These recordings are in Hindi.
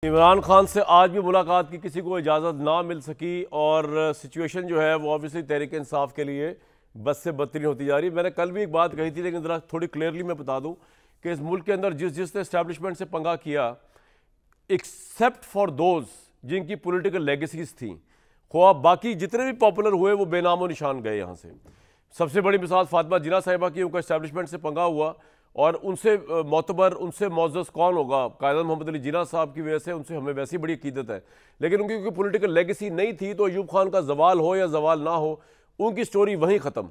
इमरान खान से आज भी मुलाकात की किसी को इजाज़त ना मिल सकी और सिचुएशन जो है वो ऑब्वियसली तहरीक इंसाफ के लिए बद से बदतरीन होती जा रही है। मैंने कल भी एक बात कही थी, लेकिन ज़रा थोड़ी क्लियरली मैं बता दूं कि इस मुल्क के अंदर जिसने इस्टेब्लिशमेंट से पंगा किया, एक्सेप्ट फॉर दोज जिनकी पॉलिटिकल लेगेसीज थी, ख्वाह बाकी जितने भी पॉपुलर हुए वो बेनामो निशान गए यहाँ से। सबसे बड़ी मिसाल फातिमा जिन्ना साहिबा की, उनका इस्टेब्लिशमेंट से पंगा हुआ और उनसे मोतबर, उनसे मोअज़्ज़ज़ कौन होगा? कायद मोहम्मद अली जिन्ना साहब की वजह से उनसे हमें वैसी बड़ी अकीदत है, लेकिन उनकी कोई पॉलिटिकल लेगेसी नहीं थी। तो अयूब खान का जवाल हो या जवाल ना हो, उनकी स्टोरी वहीं ख़त्म।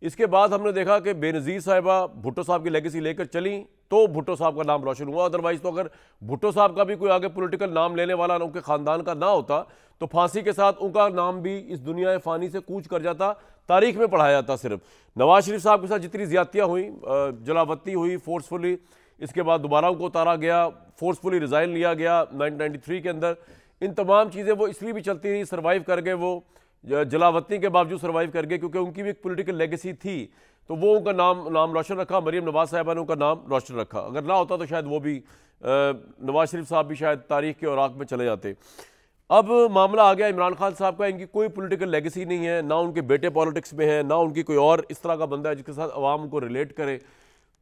इसके बाद हमने देखा कि बेनज़ीर साहिबा भुट्टो साहब की लेगेसी लेकर चली तो भुट्टो साहब का नाम रोशन हुआ। अदरवाइज़ तो अगर भुट्टो साहब का भी कोई आगे पॉलिटिकल नाम लेने वाला उनके ख़ानदान का ना होता तो फांसी के साथ उनका नाम भी इस दुनिया फ़ानी से कूच कर जाता, तारीख में पढ़ाया जाता। सिर्फ नवाज शरीफ साहब के साथ जितनी ज़्यादतियाँ हुई, जलावती हुई फोर्सफुली, इसके बाद दोबारा उनको उतारा गया, फोर्सफुली रिज़ाइन लिया गया 1993 के अंदर, इन तमाम चीज़ें वो इसलिए भी चलती रही, सर्वाइव कर गए वो, जलावतनी के बावजूद सर्वाइव कर गए क्योंकि उनकी भी एक पॉलिटिकल लेगेसी थी। तो वो उनका नाम रोशन रखा, मरीम नवाज साहिबा ने उनका नाम रोशन रखा। अगर ना होता तो शायद वो भी नवाज शरीफ साहब भी शायद तारीख के औराक में चले जाते। अब मामला आ गया इमरान खान साहब का, इनकी कोई पॉलिटिकल लेगेसी नहीं है, ना उनके बेटे पॉलिटिक्स में है, ना उनकी कोई और इस तरह का बंदा है जिसके साथ अवाम उनको रिलेट करे।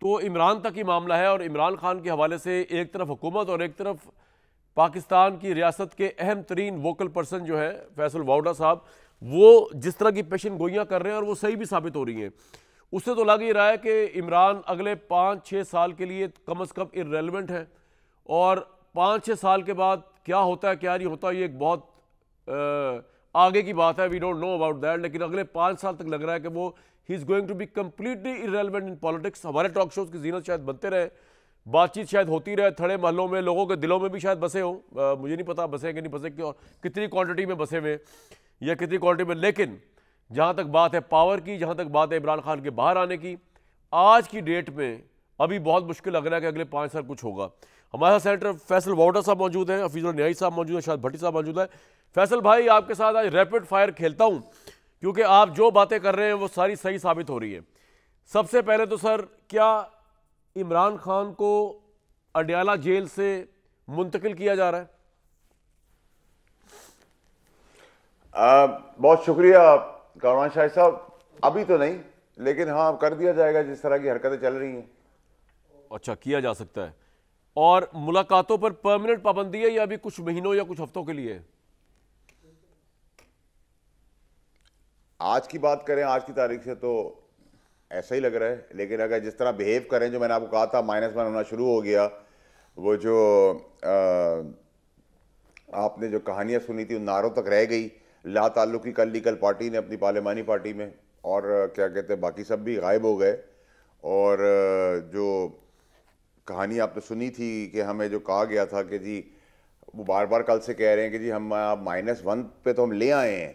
तो इमरान तक ही मामला है और इमरान खान के हवाले से एक तरफ हुकूमत और एक तरफ पाकिस्तान की रियासत के अहम तरीन वोकल पर्सन जो है फैसल वाउडा साहब, वो जिस तरह की पेशन गोइयाँ कर रहे हैं और वो सही भी साबित हो रही हैं, उससे तो लग ही रहा है कि इमरान अगले 5-6 साल के लिए कम अज़ कम इर्रेलेवेंट है। और 5-6 साल के बाद क्या होता है क्या नहीं होता, ये एक बहुत आगे की बात है, we don't know about that. लेकिन अगले 5 साल तक लग रहा है कि वो ही is going to be completely irrelevant in politics. हमारे टॉक शोज़ की जीनत शायद बनते रहे, बातचीत शायद होती रहे, थड़े महलों में लोगों के दिलों में भी शायद बसे हों, मुझे नहीं पता बसे कि नहीं बसे, कितनी क्वांटिटी में बसे हुए या कितनी क्वांटिटी में। लेकिन जहाँ तक बात है पावर की, जहाँ तक बात है इमरान खान के बाहर आने की, आज की डेट में अभी बहुत मुश्किल लग रहा है कि अगले 5 साल कुछ होगा। हमारे साथ सेनेटर फैसल वाउडा साहब मौजूद हैं, हफीजुल न्याई साहब मौजूद हैं, शायद भट्टी साहब मौजूद हैं। फैसल भाई, आपके साथ आज रैपिड फायर खेलता हूँ क्योंकि आप जो बातें कर रहे हैं वो सारी सही साबित हो रही है। सबसे पहले तो सर, क्या इमरान खान को अडयाला जेल से मुंतकिल किया जा रहा है? बहुत शुक्रिया कारवान शाह साहब। अभी तो नहीं, लेकिन हाँ कर दिया जाएगा जिस तरह की हरकतें चल रही हैं। अच्छा, किया जा सकता है। और मुलाकातों पर परमानेंट पाबंदी है या अभी कुछ महीनों या कुछ हफ्तों के लिए? आज की बात करें, आज की तारीख से तो ऐसा ही लग रहा है, लेकिन अगर जिस तरह बिहेव करें, जो मैंने आपको कहा था -1 होना शुरू हो गया, वो जो आपने जो कहानियां सुनी थी उन नारों तक रह गई। ला ताल्लुकी कल लीगल पार्टी ने अपनी पार्लिमानी पार्टी में, और क्या कहते हैं बाकी सब भी गायब हो गए। और जो कहानी आपने सुनी थी कि हमें जो कहा गया था कि जी, वो बार बार कल से कह रहे हैं कि जी हम आप -1 पे तो हम ले आए हैं,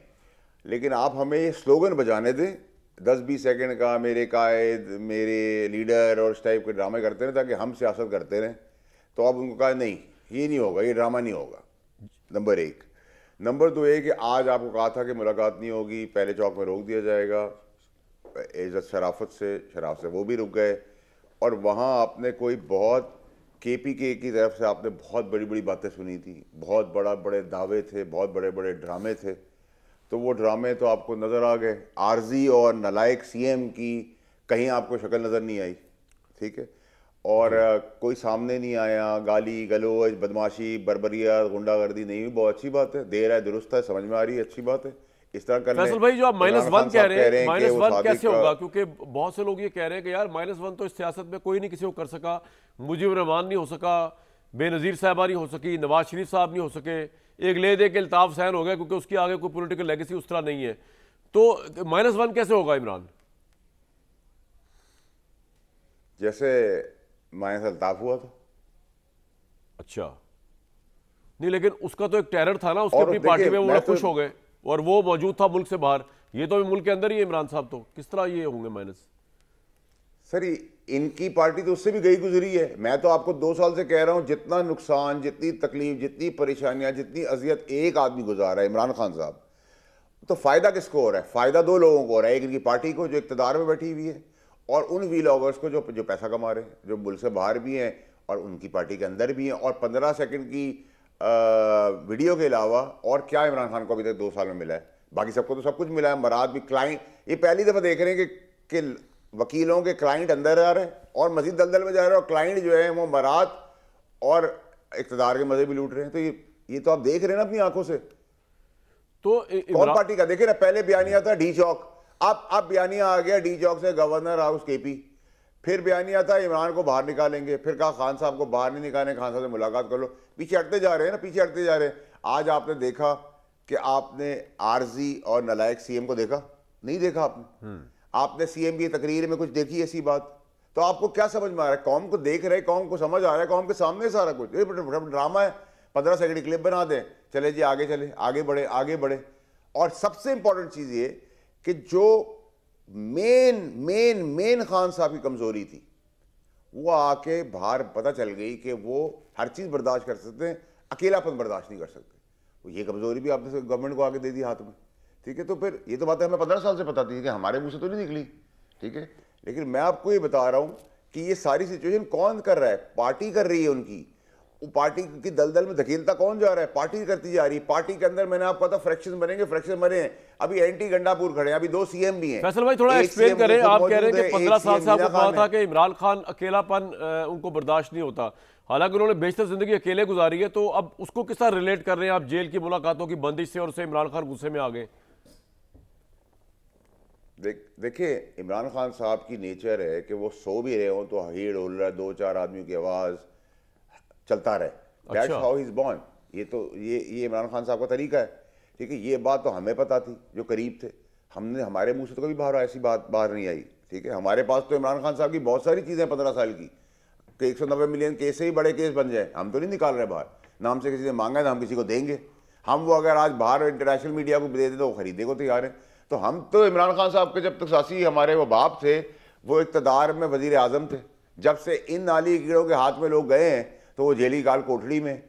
लेकिन आप हमें ये स्लोगन बजाने दें 10-20 सेकंड का, मेरे कायद, मेरे लीडर, और इस टाइप के ड्रामे करते रहें ताकि हम सियासत करते रहें। तो अब उनको कहा नहीं, ये नहीं होगा, ये ड्रामा नहीं होगा। नंबर 1। नंबर 2 ये कि आज आपको कहा था कि मुलाकात नहीं होगी, पहले चौक में रोक दिया जाएगा इज़्ज़त शराफत से, शराफ से वो भी रुक गए। और वहाँ आपने कोई बहुत KPK की तरफ से आपने बहुत बड़ी बड़ी बातें सुनी थी, बहुत बड़े दावे थे, बहुत बड़े बड़े ड्रामे थे। तो वो ड्रामे तो आपको नज़र आ गए। आर्जी और नलायक CM की कहीं आपको शक्ल नज़र नहीं आई, ठीक है। और कोई सामने नहीं आया, गाली गलोच, बदमाशी, बर्बरियत, गुंडागर्दी नहीं हुई। बहुत अच्छी बात है, देर है दुरुस्त है, समझ में आ रही है, अच्छी बात है। इस तरह कर फैसल भाई, जो आप -1 कह रहे हैं, -1 कैसे होगा? क्योंकि बहुत से लोग ये कह रहे हैं कि यार -1 तो इस सियासत में कोई नहीं किसी को कर सका, मुजीबुर रहमान नहीं हो सका, बेनज़ीर साहबा नहीं हो सकी, नवाज शरीफ साहब नहीं हो सके, एक ले दे के अल्ताफ हुसैन हो गया क्योंकि उसकी आगे कोई पॉलिटिकल लेगेसी उस तरह नहीं है। तो -1 कैसे होगा इमरान? जैसे -अल्ताफ हुआ था। अच्छा, नहीं लेकिन उसका तो एक टेरर था ना, उसकी अपनी पार्टी में, वो खुश हो गए और वो मौजूद था मुल्क से बाहर। ये तो मुल्क के अंदर ही है इमरान साहब, तो किस तरह ये होंगे माइनस? सर इनकी पार्टी तो उससे भी गई गुजरी है। मैं तो आपको 2 साल से कह रहा हूं, जितना नुकसान, जितनी तकलीफ, जितनी परेशानियां, जितनी अजियत एक आदमी गुजार रहा है इमरान खान साहब, तो फायदा किसको हो रहा है? फायदा 2 लोगों को हो रहा है। एक इनकी पार्टी को जो इक्तदार में बैठी हुई है, और उन वीलॉगर्स को जो पैसा कमा रहे हैं, जो मुल्क से बाहर भी हैं और उनकी पार्टी के अंदर भी हैं, और 15 सेकंड की वीडियो के अलावा और क्या इमरान खान को अभी तक 2 साल में मिला है? बाकी सबको तो सब कुछ मिला है। मराद भी क्लाइंट, ये पहली दफा देख रहे हैं कि वकीलों के क्लाइंट अंदर आ रहे हैं और मजीद दलदल में जा रहे हैं, और क्लाइंट जो है वो मराद और इक़्तिदार के मजे भी लूट रहे हैं। तो ये तो आप देख रहे हैं ना अपनी आंखों से। तो कौन पार्टी का देखे ना, पहले बयानिया था डी चौक, अब बयानिया आ गया डी चौक से गवर्नर हाउस केपी, फिर बयानिया था इमरान को बाहर निकालेंगे, फिर कहा खान साहब को बाहर नहीं निकालें, खान साहब से मुलाकात कर लो। पीछे हटते जा रहे हैं ना, पीछे हटते जा रहे हैं। आज आपने देखा कि आपने आरजी और नलायक सीएम को देखा? नहीं देखा आपने। आपने सीएम की तकरीर में कुछ देखी ऐसी बात? तो आपको क्या समझ में आ रहा है? कौम को देख रहे, कौम को समझ आ रहा है, कौम के सामने सारा कुछ ड्रामा है। 15 सेकंड की क्लिप बना दें, चले जी आगे चले, आगे बढ़े, आगे बढ़े। और सबसे इंपॉर्टेंट चीज ये कि जो मेन खान साहब की कमजोरी थी, वो आके बाहर पता चल गई कि वो हर चीज बर्दाश्त कर सकते हैं, अकेलापन बर्दाश्त नहीं कर सकते। ये कमजोरी भी आपने गवर्नमेंट को आगे दे दी हाथ में, ठीक है। तो फिर ये तो बातें हमें 15 साल से पता थी कि हमारे मुंह से तो नहीं निकली, ठीक है। लेकिन मैं आपको ये बता रहा हूं कि ये सारी सिचुएशन कौन कर रहा है? पार्टी कर रही है उनकी। वो पार्टी की दलदल में धकेलता कौन जा रहा है? पार्टी करती जा रही है। पार्टी के अंदर मैंने आपको कहा था फ्रैक्शन बनेंगे, फ्रैक्शन बने हैं। अभी एंटी गंडापुर खड़े हैं, अभी 2 सीएम भी हैं। फैसल भाई थोड़ा एक्सप्लेन करें। आप कह रहे हैं कि 15 साल से आपको कहा था कि इमरान खान अकेलापन उनको बर्दाश्त नहीं होता, हालांकि उन्होंने बेशतर जिंदगी अकेले गुजारी है। तो अब उसको किस तरह रिलेट कर रहे हैं आप जेल की मुलाकातों की बंदिश से, और उससे इमरान खान गुस्से में आ गए? देखिए, इमरान खान साहब की नेचर है कि वो सो भी रहे हो तो हीड़ उड़ रहा है, 2-4 आदमियों की आवाज चलता रहे। That's how he is born. ये तो ये इमरान खान साहब का तरीका है, ठीक है। ये बात तो हमें पता थी जो करीब थे। हमने, हमारे मुंह से तो कभी बाहर ऐसी बात बाहर नहीं आई, ठीक है। हमारे पास तो इमरान खान साहब की बहुत सारी चीजें 15 साल की, कि 190 मिलियन केस से ही बड़े केस बन जाए, हम तो नहीं निकाल रहे बाहर। नाम से किसी ने मांगा है तो हम किसी को देंगे। हम वो अगर आज बाहर इंटरनेशनल मीडिया को दे दे तो वो खरीदने को तैयार है। तो हम तो इमरान खान साहब के जब तक सासी हमारे वो बाप थे, वो इक़्तिदार में वजीर आजम थे। जब से इन नाली कीड़ों के हाथ में लोग गए हैं तो वो जेली काल कोठड़ी में,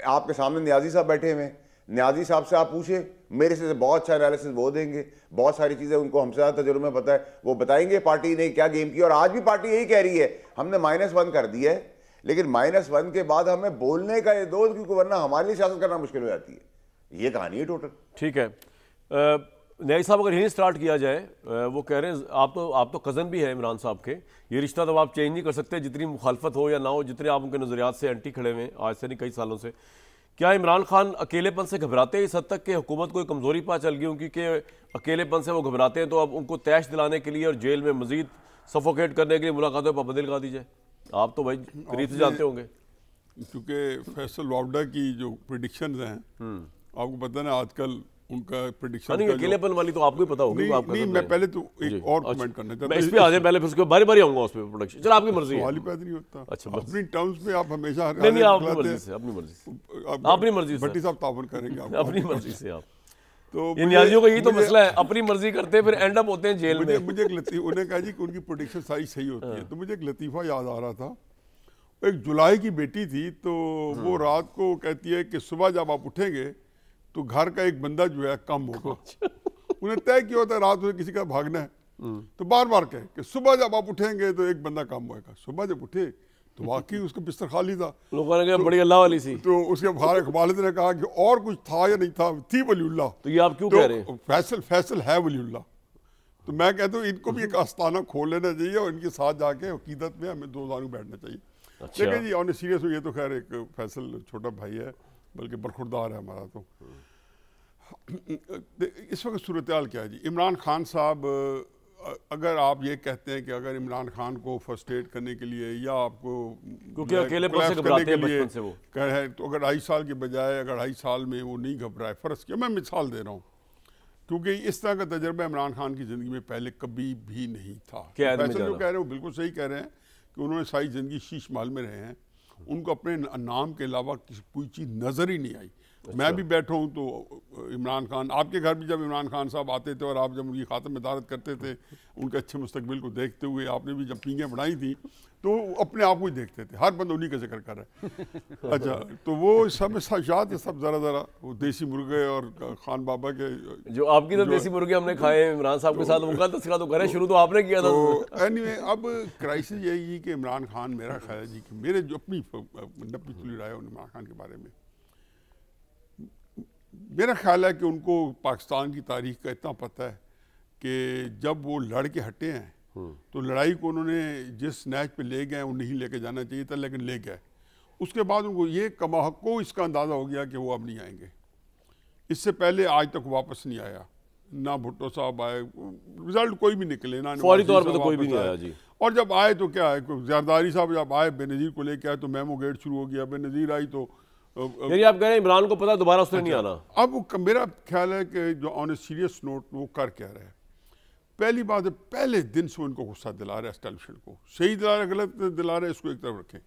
आपके सामने न्याजी साहब बैठे हुए हैं। न्याजी साहब से आप पूछे, मेरे से बहुत अच्छा एनालिसिस वो देंगे, बहुत सारी चीज़ें उनको हमसे ज़्यादा तजुर्बे में पता है, वो बताएंगे पार्टी ने क्या गेम की। और आज भी पार्टी यही कह रही है, हमने -1 कर दिया है, लेकिन -1 के बाद हमें बोलने का ये दो, क्योंकि वरना हमारे लिए सियासत करना मुश्किल हो जाती है। ये कहानी है टोटल। ठीक है न्याई साहब, अगर यही स्टार्ट किया जाए, वो कह रहे हैं आप तो कज़न भी हैं इमरान साहब के, ये रिश्ता तो आप चेंज नहीं कर सकते, जितनी मुखालफत हो या ना हो, जितने आप उनके नज़रियात से एंटी खड़े हुए हैं आज से नहीं कई सालों से। क्या इमरान खान अकेलेपन से घबराते हैं इस हद तक कि हुकूमत को कमज़ोरी पता चल गई उनकी कि अकेलेपन से वो घबराते हैं, तो अब उनको तैश दिलाने के लिए और जेल में मजीद सफोकेट करने के लिए मुलाकातों पर पाबंदी लगा दी जाए? आप तो भाई करीब से जानते होंगे। क्योंकि फैसल वावडा की जो प्रेडिक्शंस हैं, आपको पता है ना आजकल उनका प्रेडिक्शन नहीं, अकेलेपन वाली तो आपको ही पता होगी। नहीं, मैं पहले तो एक और कमेंट करना चाहता हूं। इस पे आ जाए पहले, फिर उसके बारी बारी आऊंगा उस पे प्रोडक्शन। चलो आपकी मर्जी है। सवाल ही पैदा नहीं होता। अच्छा, अपनी टर्म्स में आप हमेशा नहीं, अपनी मर्जी से, अपनी मर्जी से, अपनी मर्जी से भट्टी साहब तावन करेंगे आप अपनी मर्जी से। आप तो इन न्याजियों का यही तो मसला है, अपनी मर्जी करते हैं फिर एंड अप होते हैं जेल में। मुझे एक लतीफ़ा, उन्हें कहा जी कि उनकी प्रेडिक्शन सही होती है, तो मुझे एक लतीफ़ा याद आ रहा था। एक जुलाई की बेटी थी, तो वो रात को कहती है कि सुबह जब आप उठेंगे तो घर का एक बंदा जो है कम होगा। उन्हें तय किया होता है रात में किसी का भागना है, तो बार बार कहे कि सुबह जब आप उठेंगे तो एक बंदा कम होगा। सुबह जब उठे तो वाकई उसका बिस्तर खाली था। लोगों ने कहा बड़ी अल्लाह वाली सी। तो उसके वालिद ने कहा कि और कुछ था या नहीं था, थी वलीउल्लाह। तो ये आप क्यों कह रहे हैं? फैसल है वलीउल्लाह। तो मैं कहता हूँ इनको भी एक आस्थाना खोल लेना चाहिए और इनके साथ जाके अकीदत में हमें 2 जानू बैठना चाहिए। अच्छा। लेकिन जी ऑन सीरियस हो, ये तो खैर एक फैसल छोटा भाई है, बल्कि बरखुरदार है हमारा। तो इस वक्त सूरत हाल क्या है जी? इमरान खान साहब, अगर आप ये कहते हैं कि अगर इमरान खान को फर्स्ट एड करने के लिए या आपको क्योंकि अकेलेपन से घबराते हैं बचपन से वो कहे, तो अगर 2.5 साल के बजाय अगर 2.5 साल में वो नहीं घबराए, फ़र्ज़ किया, मैं मिसाल दे रहा हूँ, क्योंकि इस तरह का तजर्बा इमरान खान की ज़िंदगी में पहले कभी भी नहीं था। फैसल जो कह रहे हैं वो बिल्कुल सही कह रहे हैं कि उन्होंने सारी ज़िंदगी शीश महल में रहे हैं, उनको अपने नाम के अलावा कोई चीज़ नज़र ही नहीं आई। अच्छा। मैं भी बैठा हूँ तो इमरान खान, आपके घर भी जब इमरान खान साहब आते थे और आप जब उनकी खातर में दारत करते थे, उनके अच्छे मुस्तकबिल को देखते हुए, आपने भी जब पींगे बनाई थी तो अपने आप को ही देखते थे, हर बंदा उन्हीं का जिक्र कर रहा है। अच्छा, तो वो सब याद है, सब ज़रा वो देसी मुर्गे और खान बाबा के जो आपकी तो देसी मुर्गे हमने खाए इमरान साहब के साथ, उनका तस्करा तो करें, शुरू तो आपने किया था। तो एनीवे, अब क्राइसिस यही कि इमरान खान, मेरा ख्याल है जी कि मेरे जो अपनी नब्बी तुली राय है इमरान खान के बारे में, मेरा ख्याल है कि उनको पाकिस्तान की तारीख का इतना पता है कि जब वो लड़ के हटे हैं तो लड़ाई को उन्होंने जिस नहज पे ले गए वो नहीं लेके जाना चाहिए था, लेकिन ले गए। उसके बाद उनको ये कमाहको इसका अंदाज़ा हो गया कि वो अब नहीं आएंगे। इससे पहले आज तक वापस नहीं आया, ना भुट्टो साहब आए, रिजल्ट कोई भी निकले ना, फौरी तौर पे तो कोई भी नहीं आया जी। और जब आए तो क्या है, जरदारी साहब जब आए बेनज़ीर को लेके आए तो मेमो गेट शुरू हो गया, बेनज़ीर आई तो यानी आप कह रहे हैं इमरान को पता दोबारा उसने नहीं आना। अब मेरा ख्याल है कि जो ऑन ए सीरियस नोट वो कर क्या रहे हैं, पहली बात है पहले दिन से उनको गुस्सा दिला रहा है एस्टैब्लिशमेंट को, सही दिला रहा है गलत दिला रहा है इसको एक तरफ रखें,